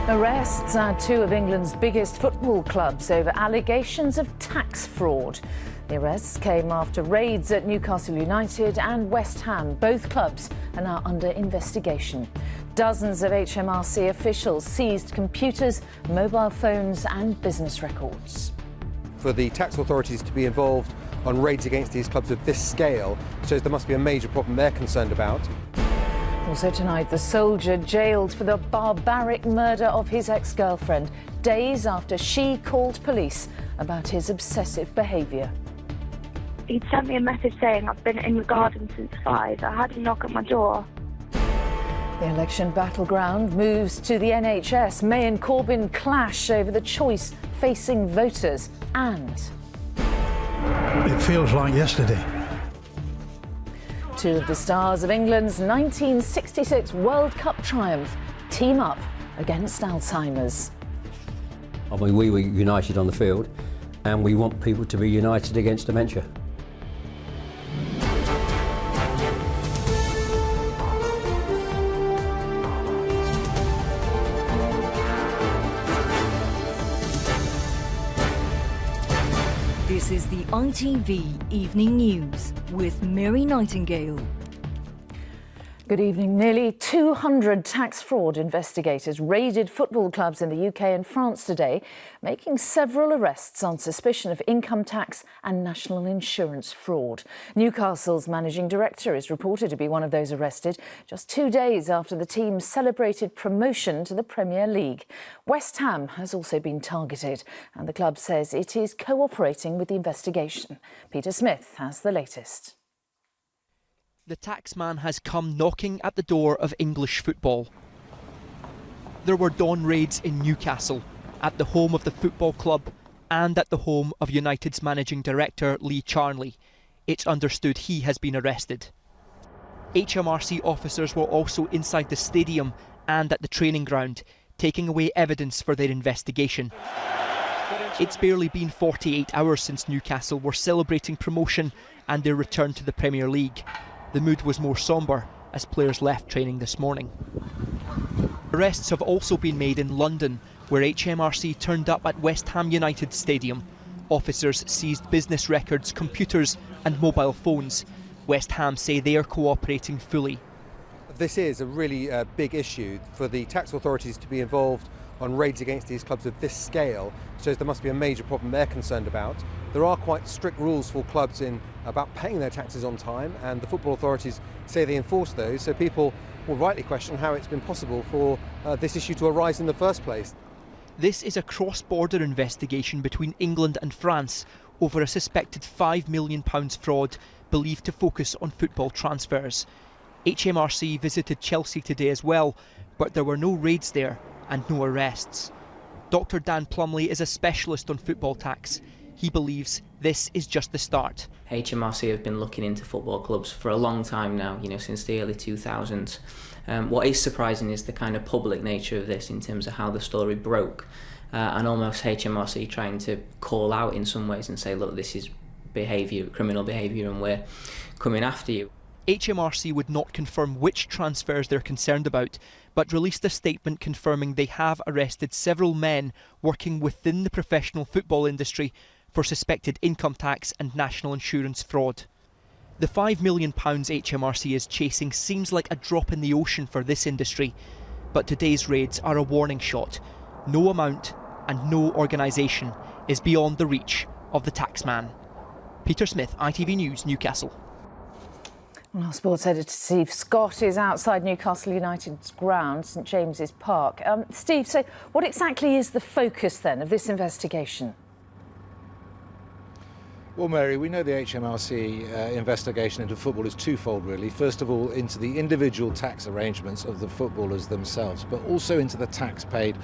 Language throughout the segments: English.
Arrests at two of England's biggest football clubs over allegations of tax fraud. The arrests came after raids at Newcastle United and West Ham. Both clubs are now under investigation. Dozens of HMRC officials seized computers, mobile phones and business records. For the tax authorities to be involved on raids against these clubs of this scale shows there must be a major problem they're concerned about. Also tonight, the soldier jailed for the barbaric murder of his ex-girlfriend, days after she called police about his obsessive behaviour. He'd sent me a message saying, "I've been in the garden since 5. I had a knock at my door." The election battleground moves to the NHS. May and Corbyn clash over the choice facing voters and... It feels like yesterday. Two of the stars of England's 1966 World Cup triumph team up against Alzheimer's. I mean, we were united on the field, and we want people to be united against dementia. This is the ITV Evening News with Mary Nightingale. Good evening. Nearly 200 tax fraud investigators raided football clubs in the UK and France today, making several arrests on suspicion of income tax and national insurance fraud. Newcastle's managing director is reported to be one of those arrested, just 2 days after the team celebrated promotion to the Premier League. West Ham has also been targeted, and the club says it is cooperating with the investigation. Peter Smith has the latest. The taxman has come knocking at the door of English football. There were dawn raids in Newcastle, at the home of the football club and at the home of United's managing director Lee Charnley. It's understood he has been arrested. HMRC officers were also inside the stadium and at the training ground, taking away evidence for their investigation. It's barely been 48 hours since Newcastle were celebrating promotion and their return to the Premier League. The mood was more sombre as players left training this morning. Arrests have also been made in London, where HMRC turned up at West Ham United Stadium. Officers seized business records, computers and mobile phones. West Ham say they are cooperating fully. This is a really big issue. For the tax authorities to be involved on raids against these clubs of this scale shows there must be a major problem they're concerned about. There are quite strict rules for clubs about paying their taxes on time, and the football authorities say they enforce those, so people will rightly question how it's been possible for this issue to arise in the first place. This is a cross-border investigation between England and France over a suspected £5 million fraud believed to focus on football transfers. HMRC visited Chelsea today as well, but there were no raids there and no arrests. Dr Dan Plumley is a specialist on football tax. He believes this is just the start. HMRC have been looking into football clubs for a long time now, since the early 2000s. What is surprising is the kind of public nature of this in terms of how the story broke, and almost HMRC trying to call out in some ways and say, look, this is criminal behaviour, and we're coming after you. HMRC would not confirm which transfers they're concerned about, but released a statement confirming they have arrested several men working within the professional football industry for suspected income tax and national insurance fraud. The £5 million HMRC is chasing seems like a drop in the ocean for this industry, but today's raids are a warning shot. No amount and no organisation is beyond the reach of the taxman. Peter Smith, ITV News, Newcastle. Well, our sports editor Steve Scott is outside Newcastle United's ground, St James's Park. Steve, so what exactly is the focus then of this investigation? Well, Mary, we know the HMRC investigation into football is twofold, really. First of all, into the individual tax arrangements of the footballers themselves, but also into the tax paid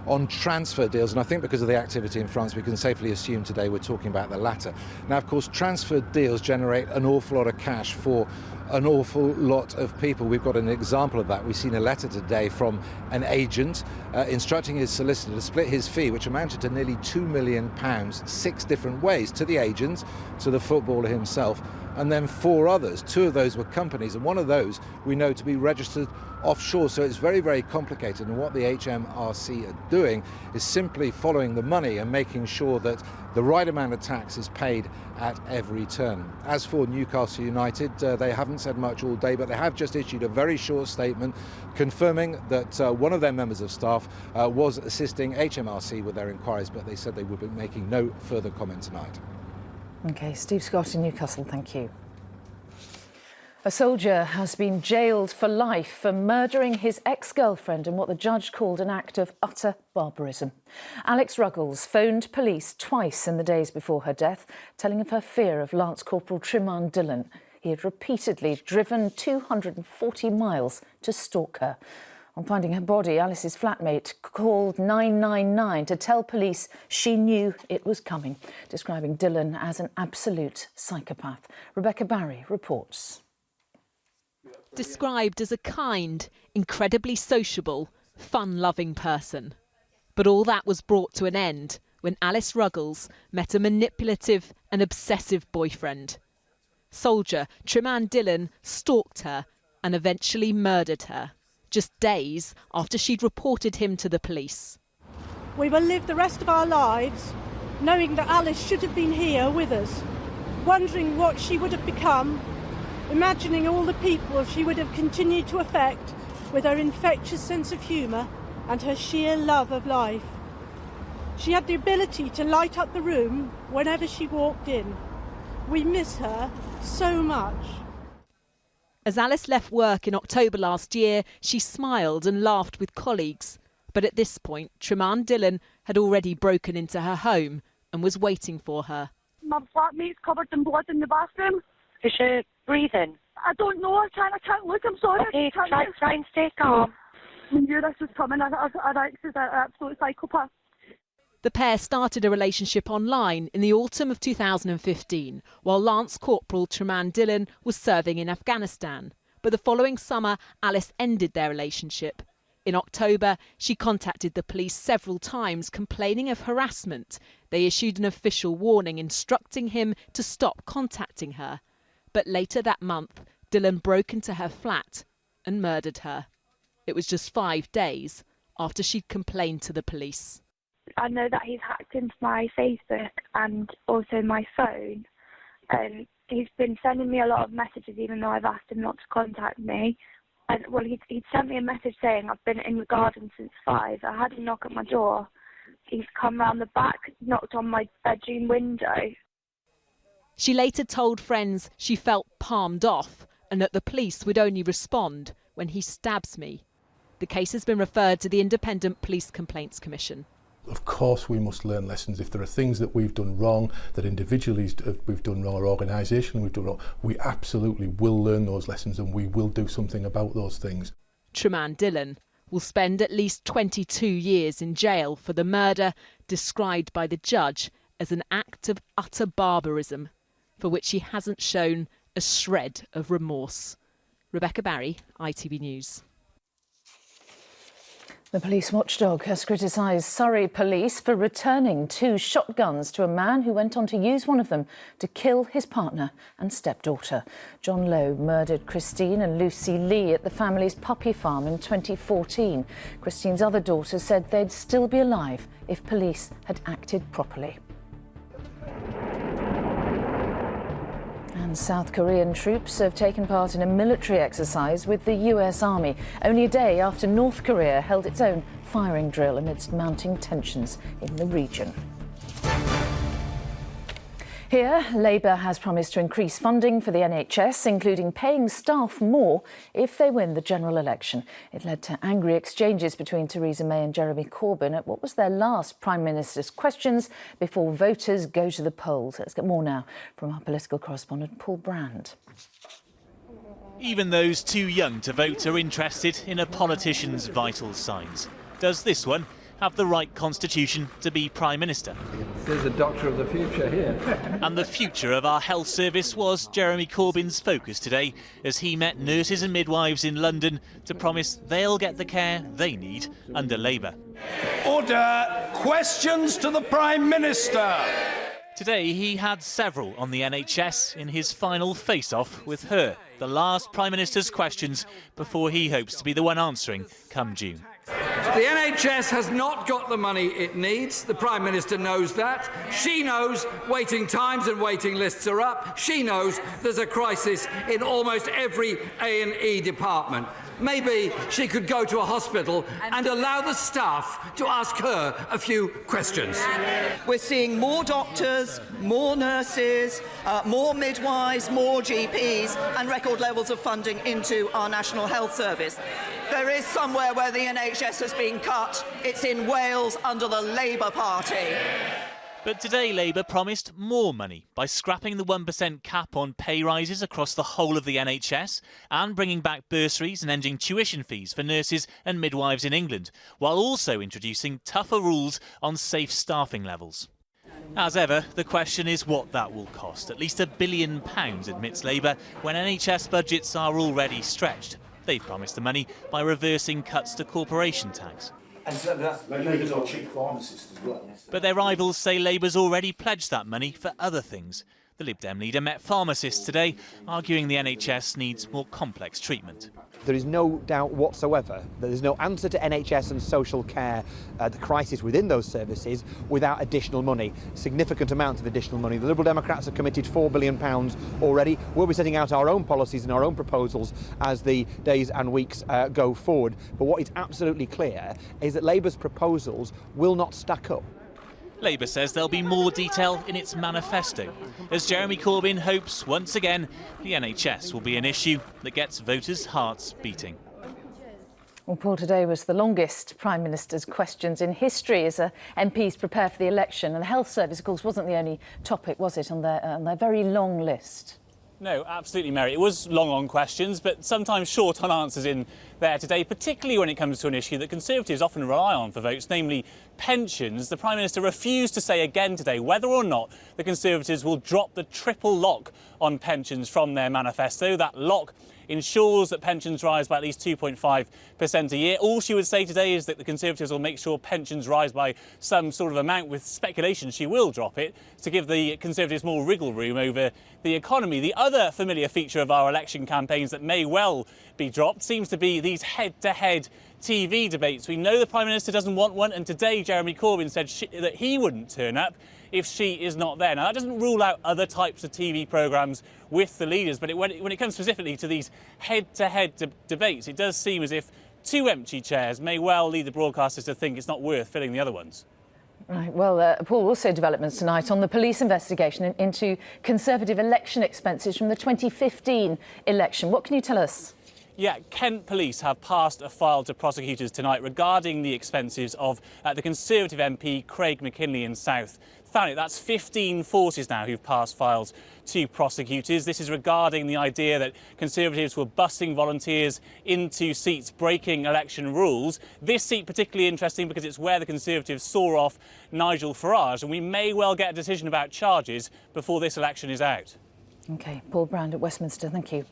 on transfer deals, and I think because of the activity in France we can safely assume today we're talking about the latter. Now, of course, transfer deals generate an awful lot of cash for an awful lot of people. We've got an example of that. We've seen a letter today from an agent instructing his solicitor to split his fee, which amounted to nearly £2 million, 6 different ways, to the agent, to the footballer himself, and then 4 others. 2 of those were companies, and one of those we know to be registered offshore. So it's very, very complicated, and what the HMRC are doing is simply following the money and making sure that the right amount of tax is paid at every turn. As for Newcastle United, they haven't said much all day, but they have just issued a very short statement confirming that one of their members of staff was assisting HMRC with their inquiries, but they said they would be making no further comment tonight. OK, Steve Scott in Newcastle, thank you. A soldier has been jailed for life for murdering his ex-girlfriend in what the judge called an act of utter barbarism. Alex Ruggles phoned police twice in the days before her death, telling of her fear of Lance Corporal Trimand Dillon. He had repeatedly driven 240 miles to stalk her. On finding her body, Alice's flatmate called 999 to tell police she knew it was coming, describing Dillon as an absolute psychopath. Rebecca Barry reports. Described as a kind, incredibly sociable, fun-loving person. But all that was brought to an end when Alice Ruggles met a manipulative and obsessive boyfriend. Soldier Trimand Dillon stalked her and eventually murdered her, just days after she'd reported him to the police. We will live the rest of our lives knowing that Alice should have been here with us, wondering what she would have become, imagining all the people she would have continued to affect with her infectious sense of humour and her sheer love of life. She had the ability to light up the room whenever she walked in. We miss her so much. As Alice left work in October last year, she smiled and laughed with colleagues. But at this point, Trimand Dillon had already broken into her home and was waiting for her. My flatmate's covered in blood in the bathroom. Is she breathing? I don't know, I can't look, I'm sorry. Okay, try and stay calm. I knew this was coming, I think she's an absolute psychopath. The pair started a relationship online in the autumn of 2015, while Lance Corporal Trimand Dillon was serving in Afghanistan. But the following summer, Alice ended their relationship. In October, she contacted the police several times complaining of harassment. They issued an official warning instructing him to stop contacting her. But later that month, Dillon broke into her flat and murdered her. It was just 5 days after she'd complained to the police. I know that he's hacked into my Facebook and also my phone. He's been sending me a lot of messages even though I've asked him not to contact me. And well, he'd sent me a message saying I've been in the garden since 5. I had a knock at my door. He's come round the back, knocked on my bedroom window. She later told friends she felt palmed off and that the police would only respond when he stabs me. The case has been referred to the Independent Police Complaints Commission. Of course we must learn lessons. If there are things that we've done wrong, that individually we've done wrong or organisationally we've done wrong, we absolutely will learn those lessons and we will do something about those things. Trimand Dillon will spend at least 22 years in jail for the murder described by the judge as an act of utter barbarism, for which he hasn't shown a shred of remorse. Rebecca Barry, ITV News. The police watchdog has criticised Surrey police for returning 2 shotguns to a man who went on to use one of them to kill his partner and stepdaughter. John Lowe murdered Christine and Lucy Lee at the family's puppy farm in 2014. Christine's other daughters said they'd still be alive if police had acted properly. And South Korean troops have taken part in a military exercise with the US Army, only a day after North Korea held its own firing drill amidst mounting tensions in the region. Here, Labour has promised to increase funding for the NHS, including paying staff more if they win the general election. It led to angry exchanges between Theresa May and Jeremy Corbyn at what was their last Prime Minister's questions before voters go to the polls. Let's get more now from our political correspondent, Paul Brand. Even those too young to vote are interested in a politician's vital signs. Does this one? have the right constitution to be Prime Minister. There's a doctor of the future here. And the future of our health service was Jeremy Corbyn's focus today as he met nurses and midwives in London to promise they'll get the care they need under Labour. Order! Questions to the Prime Minister! Today he had several on the NHS in his final face-off with her, the last Prime Minister's questions before he hopes to be the one answering come June. The NHS has not got the money it needs. The Prime Minister knows that. She knows waiting times and waiting lists are up. She knows there's a crisis in almost every A&E department. Maybe she could go to a hospital and allow the staff to ask her a few questions. We're seeing more doctors, more nurses, more midwives, more GPs and record levels of funding into our National Health Service. There is somewhere where the NHS has been cut. It's in Wales under the Labour Party. But today Labour promised more money by scrapping the 1% cap on pay rises across the whole of the NHS and bringing back bursaries and ending tuition fees for nurses and midwives in England, while also introducing tougher rules on safe staffing levels. As ever, the question is what that will cost. At least £1 billion, admits Labour, when NHS budgets are already stretched. They've promised the money by reversing cuts to corporation tax. And so that's Labour's our chief pharmacist as well. But their rivals say Labour's already pledged that money for other things. The Lib Dem leader met pharmacists today, arguing the NHS needs more complex treatment. There is no doubt whatsoever that there's no answer to NHS and social care, the crisis within those services, without additional money, significant amount of additional money. The Liberal Democrats have committed £4 billion already. We'll be setting out our own policies and our own proposals as the days and weeks go forward. But what is absolutely clear is that Labour's proposals will not stack up. Labour says there'll be more detail in its manifesto, as Jeremy Corbyn hopes once again the NHS will be an issue that gets voters' hearts beating. Well, Paul, today was the longest Prime Minister's questions in history as MPs prepare for the election. And the health service, of course, wasn't the only topic, was it, on their very long list? No, absolutely, Mary. It was long on questions, but sometimes short on answers in there today, particularly when it comes to an issue that Conservatives often rely on for votes, namely pensions. The Prime Minister refused to say again today whether or not the Conservatives will drop the triple lock on pensions from their manifesto. That lock ensures that pensions rise by at least 2.5% a year. All she would say today is that the Conservatives will make sure pensions rise by some sort of amount, with speculation she will drop it, to give the Conservatives more wriggle room over the economy. The other familiar feature of our election campaigns that may well be dropped seems to be these head-to-head TV debates. We know the Prime Minister doesn't want one, and today Jeremy Corbyn said that he wouldn't turn up if she is not there. Now, that doesn't rule out other types of TV programmes with the leaders, but when it comes specifically to these head-to-head debates, it does seem as if two empty chairs may well lead the broadcasters to think it's not worth filling the other ones. Right. Well, Paul, also developments tonight on the police investigation into Conservative election expenses from the 2015 election. What can you tell us? Yeah, Kent Police have passed a file to prosecutors tonight regarding the expenses of the Conservative MP Craig McKinley in South Thanet. That's 15 forces now who've passed files to prosecutors. This is regarding the idea that Conservatives were busing volunteers into seats, breaking election rules. This seat particularly interesting because it's where the Conservatives saw off Nigel Farage, and we may well get a decision about charges before this election is out. OK, Paul Brand at Westminster, thank you.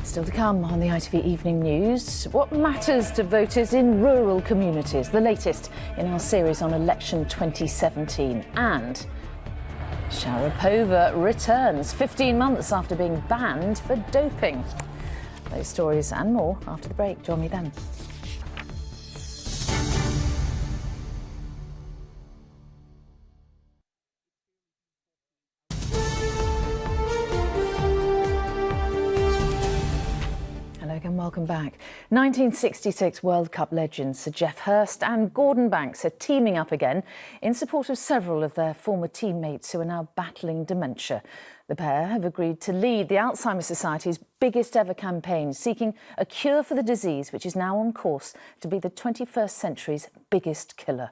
Still to come on the ITV Evening News, what matters to voters in rural communities, the latest in our series on election 2017. And Sharapova returns 15 months after being banned for doping. Those stories and more after the break. Join me then. And welcome back. 1966 World Cup legends Sir Geoff Hurst and Gordon Banks are teaming up again in support of several of their former teammates who are now battling dementia. The pair have agreed to lead the Alzheimer's Society's biggest ever campaign, seeking a cure for the disease, which is now on course to be the 21st century's biggest killer.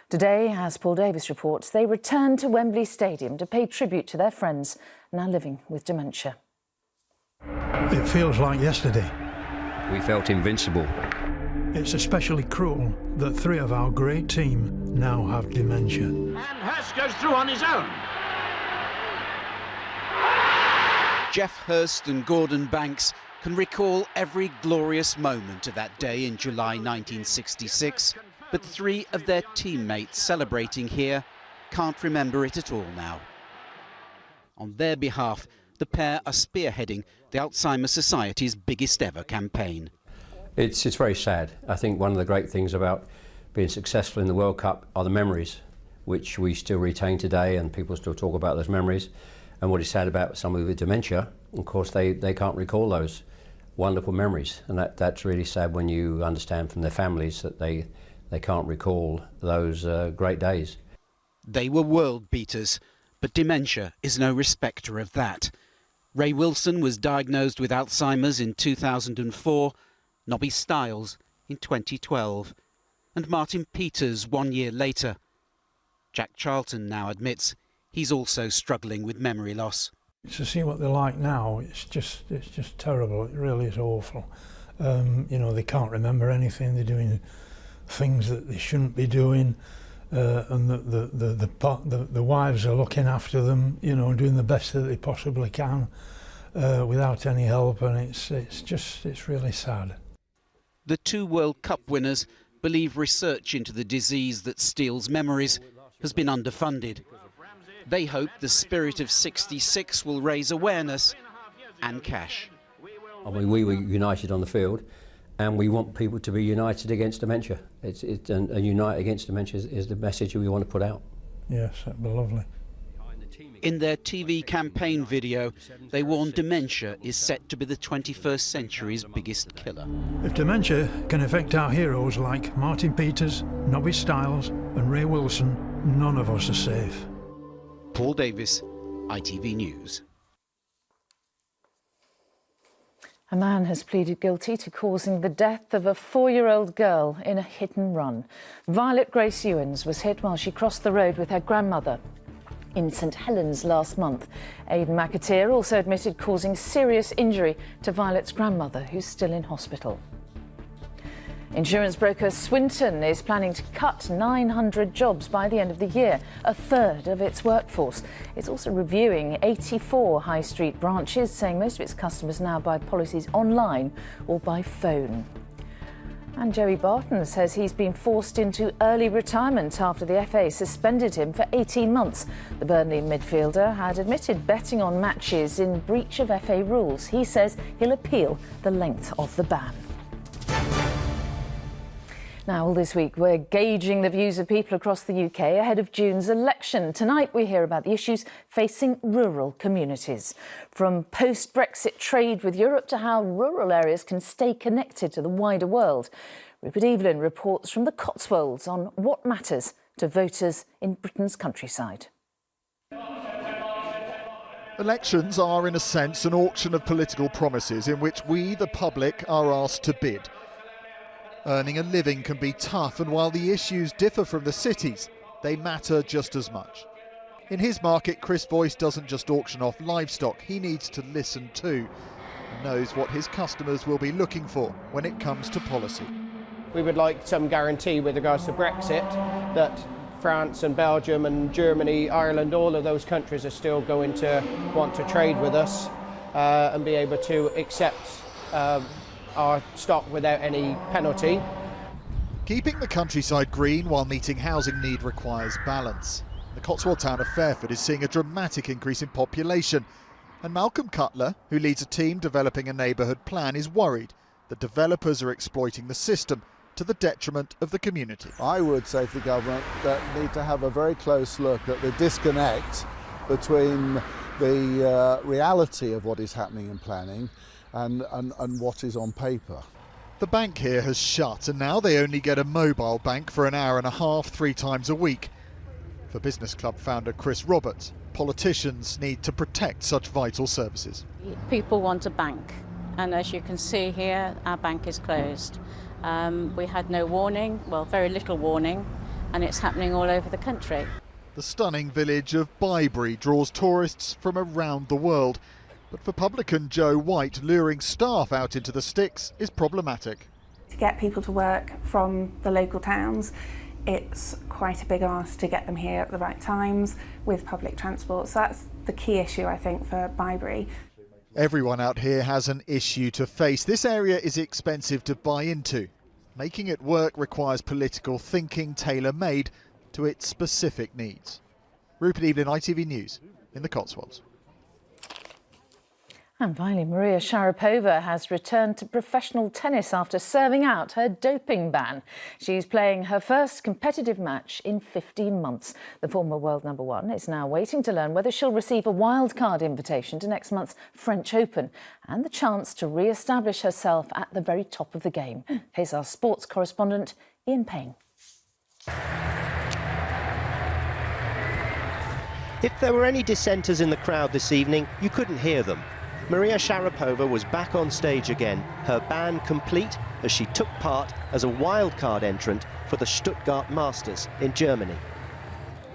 Today, as Paul Davis reports, they return to Wembley Stadium to pay tribute to their friends now living with dementia. It feels like yesterday. We felt invincible. It's especially cruel that 3 of our great team now have dementia. And Hurst goes through on his own. Geoff Hurst and Gordon Banks can recall every glorious moment of that day in July 1966, but 3 of their teammates celebrating here can't remember it at all now. On their behalf, the pair are spearheading the Alzheimer's Society's biggest ever campaign. It's very sad. I think one of the great things about being successful in the World Cup are the memories, which we still retain today, and people still talk about those memories. And what is sad about somebody with dementia, of course, they can't recall those wonderful memories, and that's really sad when you understand from their families that they can't recall those great days. They were world beaters, but dementia is no respecter of that. Ray Wilson was diagnosed with Alzheimer's in 2004, Nobby Stiles in 2012, and Martin Peters 1 year later. Jack Charlton now admits he's also struggling with memory loss. To see what they're like now, it's just terrible. It really is awful. You know, they can't remember anything. They're doing things that they shouldn't be doing, and the wives are looking after them. You know, doing the best that they possibly can without any help, and it's really sad. The 2 World Cup winners believe research into the disease that steals memories has been underfunded. They hope the Spirit of 66 will raise awareness and cash. I mean, we were united on the field, and we want people to be united against dementia. And unite against dementia is the message we want to put out. Yes, that'd be lovely. In their TV campaign video, they warn dementia is set to be the 21st century's biggest killer. If dementia can affect our heroes like Martin Peters, Nobby Stiles and Ray Wilson, none of us are safe. Paul Davis, ITV News. A man has pleaded guilty to causing the death of a 4-year-old girl in a hit and run. Violet Grace Ewens was hit while she crossed the road with her grandmother in St Helens last month. Aidan McAteer also admitted causing serious injury to Violet's grandmother, who's still in hospital. Insurance broker Swinton is planning to cut 900 jobs by the end of the year, a third of its workforce. It's also reviewing 84 high street branches, saying most of its customers now buy policies online or by phone. And Joey Barton says he's been forced into early retirement after the FA suspended him for 18 months. The Burnley midfielder had admitted betting on matches in breach of FA rules. He says he'll appeal the length of the ban. Now, all this week, we're gauging the views of people across the UK ahead of June's election. Tonight, we hear about the issues facing rural communities, from post-Brexit trade with Europe to how rural areas can stay connected to the wider world. Rupert Evelyn reports from the Cotswolds on what matters to voters in Britain's countryside. Elections are, in a sense, an auction of political promises in which we, the public, are asked to bid. Earning a living can be tough, and while the issues differ from the cities, they matter just as much. In his market, Chris Voice doesn't just auction off livestock, he needs to listen too, and knows what his customers will be looking for when it comes to policy. We would like some guarantee with regards to Brexit that France and Belgium and Germany, Ireland, all of those countries are still going to want to trade with us and be able to accept our stock without any penalty. Keeping the countryside green while meeting housing need requires balance. The Cotswold town of Fairford is seeing a dramatic increase in population, and Malcolm Cutler, who leads a team developing a neighbourhood plan, is worried that developers are exploiting the system to the detriment of the community. I would say to the government that need to have a very close look at the disconnect between the reality of what is happening in planning and what is on paper. The bank here has shut, and now they only get a mobile bank for an hour and a half 3 times a week. For Business Club founder Chris Roberts, politicians need to protect such vital services. People want a bank, and as you can see here, our bank is closed. We had no warning, well, very little warning, and it's happening all over the country. The stunning village of Bybury draws tourists from around the world. But for publican Joe White, luring staff out into the sticks is problematic. get people to work from the local towns. It's quite a big ask to get them here at the right times with public transport. So that's the key issue, I think, for Byberry. Everyone out here has an issue to face. This area is expensive to buy into. Making it work requires political thinking tailor-made to its specific needs. Rupert Evelyn, ITV News in the Cotswolds. And finally, Maria Sharapova has returned to professional tennis after serving out her doping ban. She's playing her first competitive match in 15 months. The former world number one is now waiting to learn whether she'll receive a wildcard invitation to next month's French Open and the chance to re-establish herself at the very top of the game. Here's our sports correspondent, Ian Payne. If there were any dissenters in the crowd this evening, you couldn't hear them. Maria Sharapova was back on stage again, her ban complete as she took part as a wildcard entrant for the Stuttgart Masters in Germany.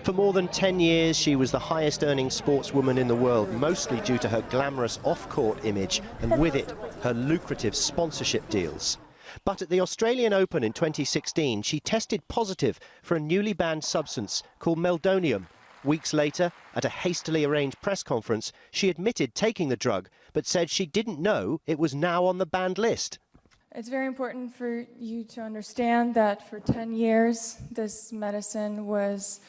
For more than 10 years, she was the highest-earning sportswoman in the world, mostly due to her glamorous off-court image and with it, her lucrative sponsorship deals. But at the Australian Open in 2016, she tested positive for a newly banned substance called meldonium. Weeks later, at a hastily arranged press conference, she admitted taking the drug, but said she didn't know it was now on the banned list. It's very important for you to understand that for 10 years, this medicine was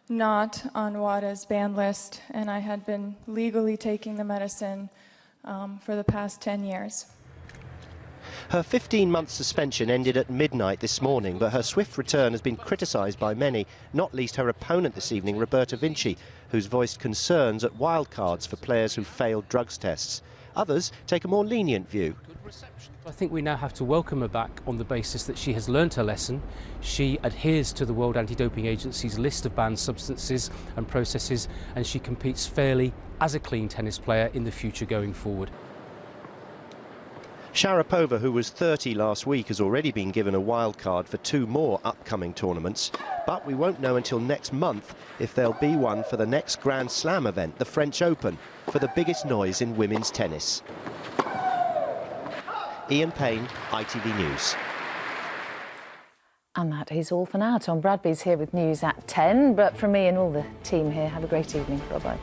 not on WADA's banned list, and I had been legally taking the medicine for the past 10 years. Her 15-month suspension ended at midnight this morning, but her swift return has been criticised by many, not least her opponent this evening, Roberta Vinci, who's voiced concerns at wildcards for players who failed drugs tests. Others take a more lenient view. I think we now have to welcome her back on the basis that she has learnt her lesson. She adheres to the World Anti-Doping Agency's list of banned substances and processes, and she competes fairly as a clean tennis player in the future going forward. Sharapova, who was 30 last week, has already been given a wild card for 2 more upcoming tournaments. But we won't know until next month if there'll be one for the next Grand Slam event, the French Open, for the biggest noise in women's tennis. Ian Payne, ITV News. And that is all for now. Tom Bradby's here with news at 10. But from me and all the team here, have a great evening. Bye-bye.